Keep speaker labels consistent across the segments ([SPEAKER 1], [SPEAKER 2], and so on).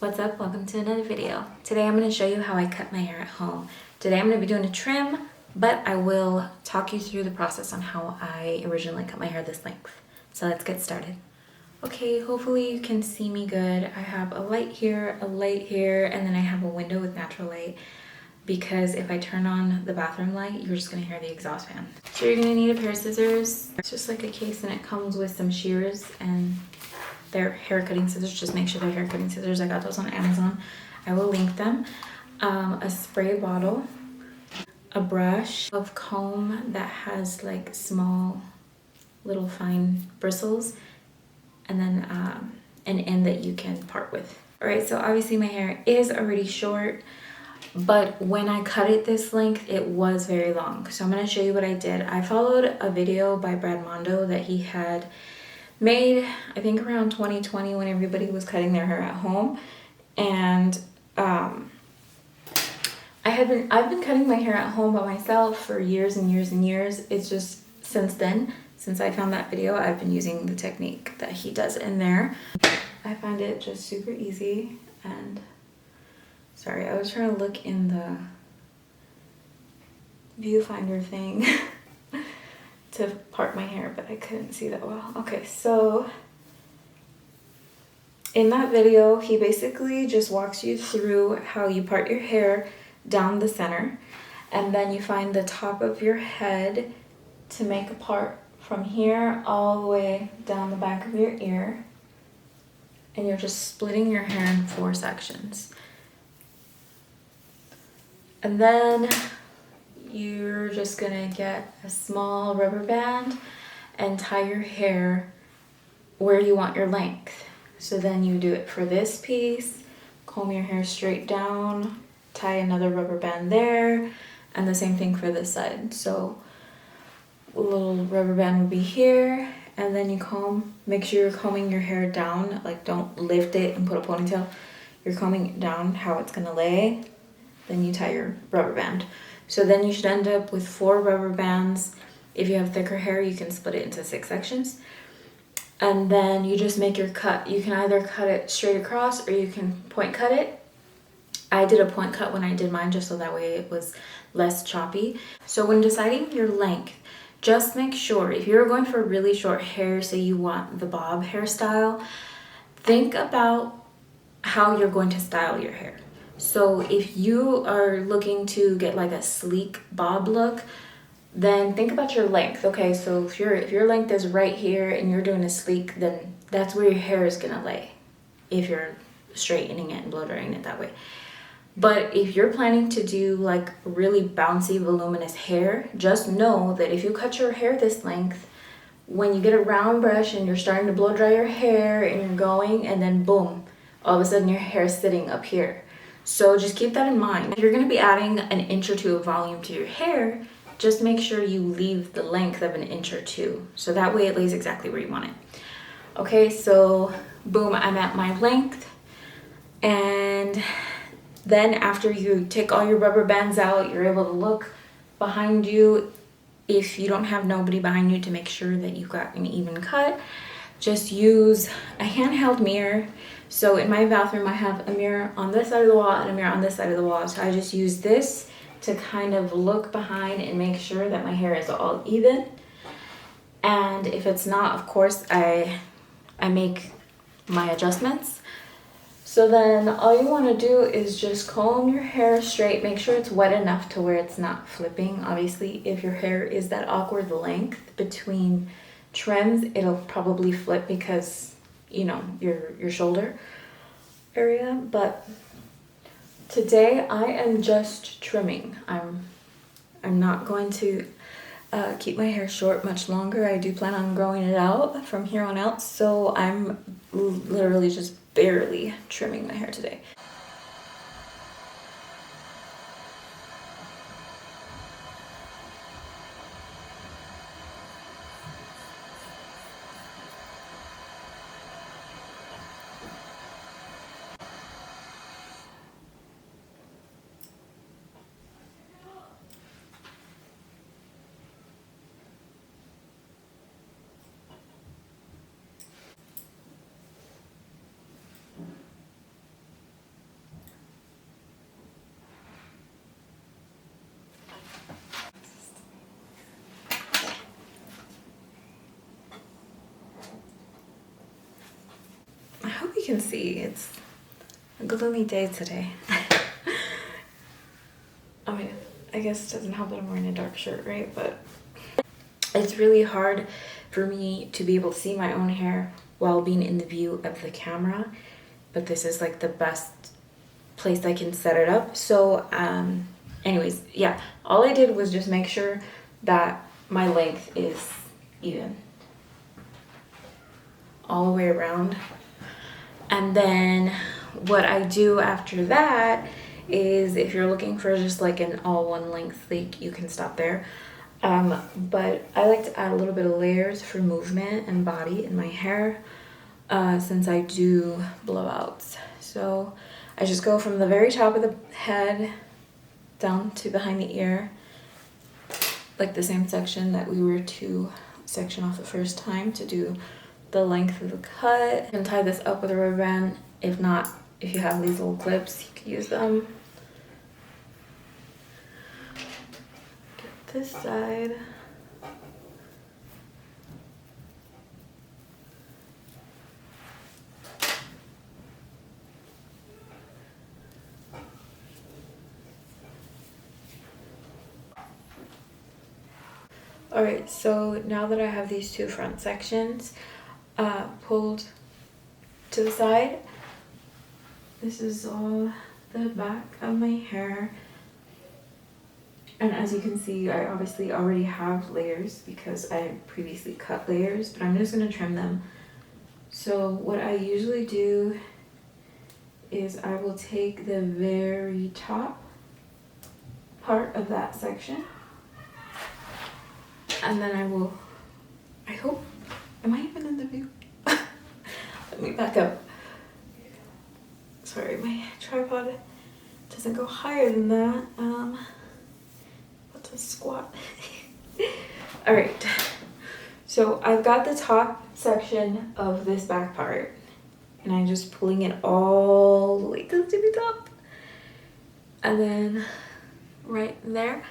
[SPEAKER 1] What's up? Welcome to another video. Today I'm going to show you how I cut my hair at home. Today I'm going to be doing a trim, but I will talk you through the process on how I originally cut my hair this length. So let's get started. Okay, hopefully you can see me good. I have a light here, and then I have a window with natural light because if I turn on the bathroom light, you're just going to hear the exhaust fan. So you're going to need a pair of scissors. It's just like a case and it comes with some shears and they're hair cutting scissors. Just make sure they're hair cutting scissors. I got those on Amazon. I will link them. A spray bottle, a brush, a comb that has like small little fine bristles, and then an end that you can part with. All right, so obviously my hair is already short, but when I cut it this length, it was very long. So I'm gonna show you what I did. I followed a video by Brad Mondo that he had made, I think around 2020 when everybody was cutting their hair at home. And I've been cutting my hair at home by myself for years and years and years. It's just since then, since I found that video, I've been using the technique that he does in there. I find it just super easy. And sorry, I was trying to look in the viewfinder thing to part my hair, but I couldn't see that well. Okay, so in that video, he basically just walks you through how you part your hair down the center, and then you find the top of your head to make a part from here all the way down the back of your ear, and you're just splitting your hair in 4 sections. And then you're just gonna get a small rubber band and tie your hair where you want your length. So then you do it for this piece, comb your hair straight down, tie another rubber band there, and the same thing for this side. So a little rubber band would be here, and then you comb, make sure you're combing your hair down, like don't lift it and put a ponytail. You're combing it down how it's gonna lay, then you tie your rubber band. So then you should end up with 4 rubber bands. If you have thicker hair, you can split it into 6 sections. And then you just make your cut. You can either cut it straight across or you can point cut it. I did a point cut when I did mine just so that way it was less choppy. So when deciding your length, just make sure if you're going for really short hair, say you want the bob hairstyle, think about how you're going to style your hair. So if you are looking to get like a sleek bob look, then think about your length. Okay, so if your length is right here and you're doing a sleek, then that's where your hair is gonna lay if you're straightening it and blow drying it that way. But if you're planning to do like really bouncy, voluminous hair, just know that if you cut your hair this length, when you get a round brush and you're starting to blow dry your hair and you're going, and then boom, all of a sudden your hair is sitting up here. So just keep that in mind. If you're going to be adding an inch or 2 of volume to your hair, just make sure you leave the length of an inch or 2. So that way it lays exactly where you want it. Okay, so boom, I'm at my length. And then after you take all your rubber bands out, you're able to look behind you. If you don't have nobody behind you, to make sure that you've got an even cut, just use a handheld mirror. So in my bathroom, I have a mirror on this side of the wall and a mirror on this side of the wall. So I just use this to kind of look behind and make sure that my hair is all even. And if it's not, of course, I make my adjustments. So then all you want to do is just comb your hair straight. Make sure it's wet enough to where it's not flipping. Obviously, if your hair is that awkward length between trims, it'll probably flip because you know your shoulder area. But today I am just trimming. I'm not going to keep my hair short much longer. I do plan on growing it out from here on out, so I'm literally just barely trimming my hair today. hope you can see. It's a gloomy day today. I mean, I guess it doesn't help that I'm wearing a dark shirt, right? But it's really hard for me to be able to see my own hair while being in the view of the camera. But this is like the best place I can set it up. So anyways, yeah, all I did was just make sure that my length is even all the way around. And then what I do after that is, if you're looking for just like an all one length sleek, you can stop there. But I like to add a little bit of layers for movement and body in my hair since I do blowouts. So I just go from the very top of the head down to behind the ear, like the same section that we were to section off the first time to do the length of the cut. You can tie this up with a rubber band. If not, if you have these little clips, you can use them. Get this side. Alright, so now that I have these two front sections pulled to the side, this is all the back of my hair. And as you can see, I obviously already have layers because I previously cut layers, but I'm just going to trim them. So what I usually do is I will take the very top part of that section, and then I hope, am I even in the view? Let me back up. Sorry, my tripod doesn't go higher than that. What's a squat? All right, so I've got the top section of this back part, and I'm just pulling it all the way to the top. And then right there,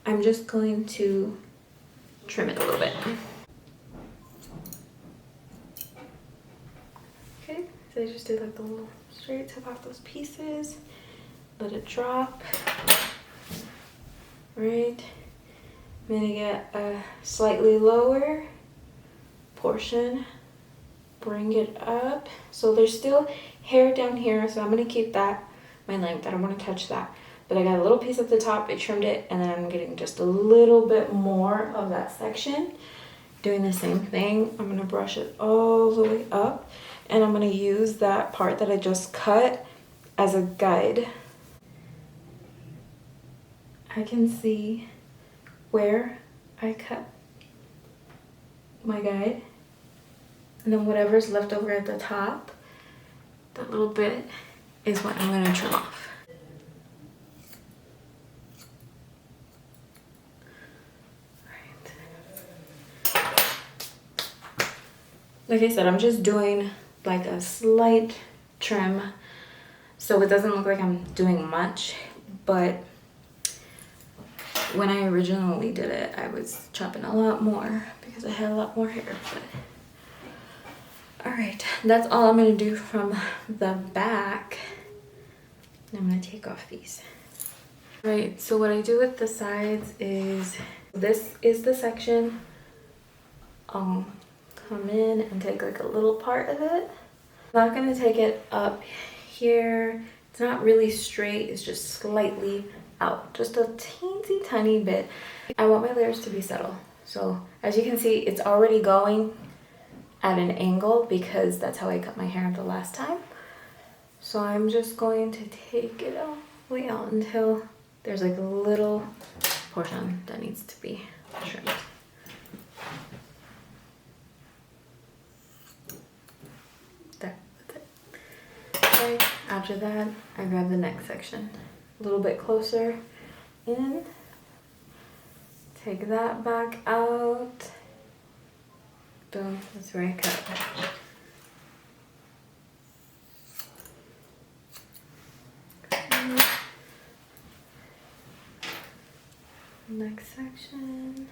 [SPEAKER 1] I'm just going to trim it a little bit. Okay, so I just did like the little straight tip off those pieces, let it drop. Right, I'm gonna get a slightly lower portion, bring it up. So there's still hair down here, so I'm gonna keep that my length. I don't want to touch that. But I got a little piece at the top, I trimmed it, and then I'm getting just a little bit more of that section. Doing the same thing, I'm gonna brush it all the way up, and I'm gonna use that part that I just cut as a guide. I can see where I cut my guide, and then whatever's left over at the top, that little bit, is what I'm gonna trim off. Like I said, I'm just doing like a slight trim so it doesn't look like I'm doing much, but when I originally did it, I was chopping a lot more because I had a lot more hair. But all right, that's all I'm gonna do from the back. I'm gonna take off these. Right, so what I do with the sides is, this is the section. Come in and take like a little part of it. I'm not gonna take it up here. It's not really straight, it's just slightly out, just a teensy tiny bit. I want my layers to be subtle. So as you can see, it's already going at an angle because that's how I cut my hair the last time. So I'm just going to take it all the way out until there's like a little portion that needs to be trimmed. Okay, after that, I grab the next section a little bit closer in, take that back out, boom, that's where I cut. Okay. Next section.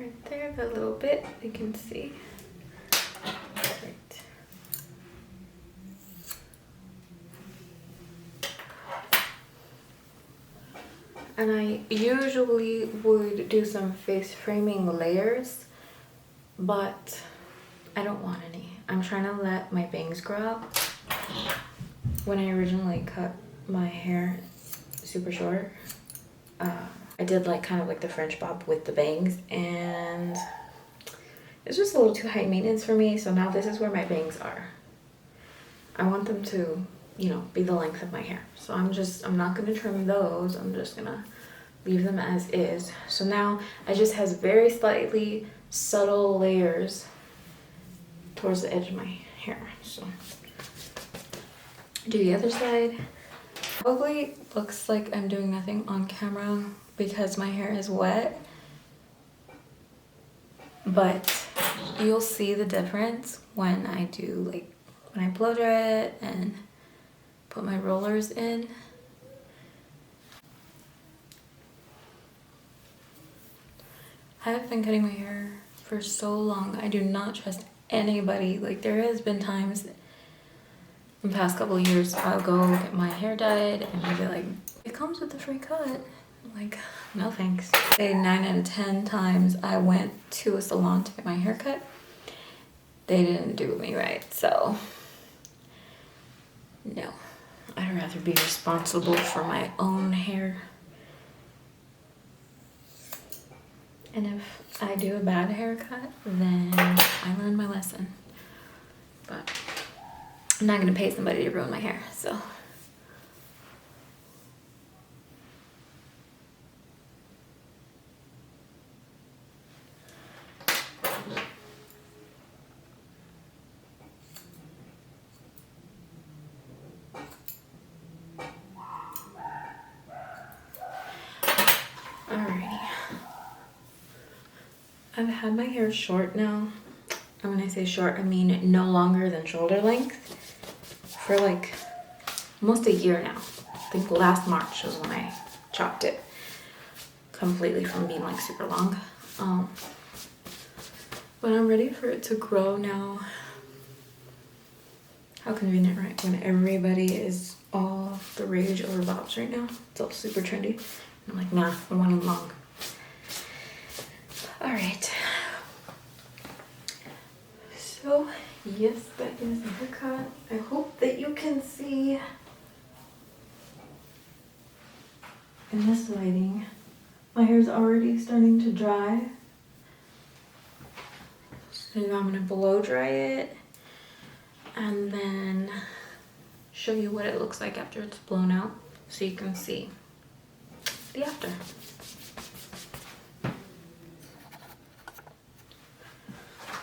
[SPEAKER 1] right there, that little bit, you can see. Right. And I usually would do some face framing layers, but I don't want any. I'm trying to let my bangs grow out. When I originally cut my hair super short, I did like kind of like the French bob with the bangs, and it's just a little too high maintenance for me. So now this is where my bangs are. I want them to, you know, be the length of my hair. So I'm not gonna trim those. I'm just gonna leave them as is. So now I just has very slightly subtle layers towards the edge of my hair. So do the other side. Probably looks like I'm doing nothing on camera because my hair is wet, but you'll see the difference when I do, like, when I blow dry it and put my rollers in. I have been cutting my hair for so long. I do not trust anybody. Like, there has been times in the past couple of years I'll go get my hair dyed and they'll be like, it comes with a free cut. I'm like, no thanks. Say 9 out of 10 times I went to a salon to get my hair cut, they didn't do me right. So no, I'd rather be responsible for my own hair. And if I do a bad haircut, then I learn my lesson. But I'm not gonna pay somebody to ruin my hair, so. Alrighty. I've had my hair short now. And when I say short, I mean no longer than shoulder length for like almost a year now. I think last March was when I chopped it completely from being like super long. But I'm ready for it to grow now. How convenient, right? When everybody is all the rage over bobs right now. It's all super trendy. I'm like, nah, I want them long. All right. So, yes, that is the haircut. I hope that you can see in this lighting. My hair's already starting to dry. So now I'm gonna blow dry it and then show you what it looks like after it's blown out so you can see the after.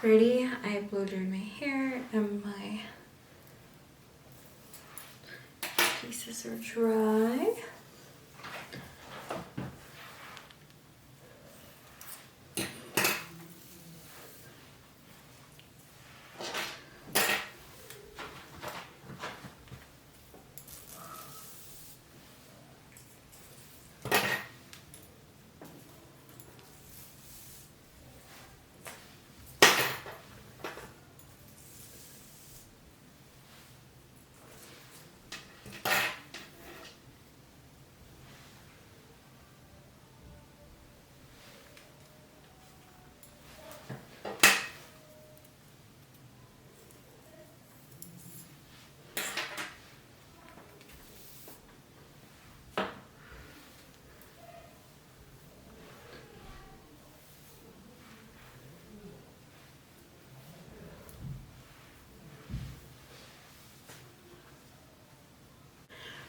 [SPEAKER 1] Ready? I blow dried my hair and my pieces are dry.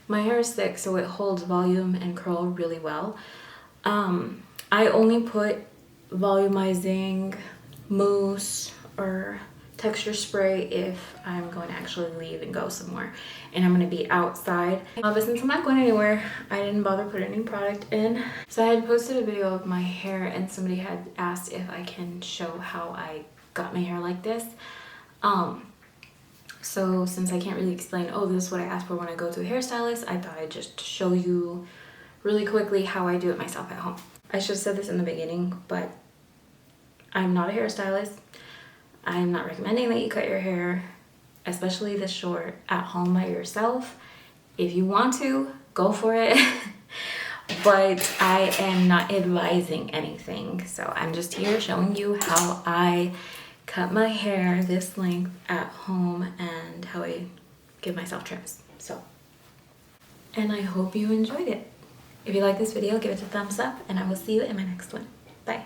[SPEAKER 1] My hair is thick, so it holds volume and curl really well. I only put volumizing mousse or texture spray if I'm going to actually leave and go somewhere and I'm going to be outside. But since I'm not going anywhere, I didn't bother putting any product in. So I had posted a video of my hair and somebody had asked if I can show how I got my hair like this. So since I can't really explain, oh, this is what I asked for when I go to a hairstylist, I thought I'd just show you really quickly how I do it myself at home. I should have said this in the beginning, but I'm not a hairstylist. I'm not recommending that you cut your hair, especially this short, at home by yourself. If you want to, go for it. But I am not advising anything. So I'm just here showing you how I cut my hair this length at home and how I give myself trims. So, and I hope you enjoyed it. If you like this video, give it a thumbs up and I will see you in my next one. Bye.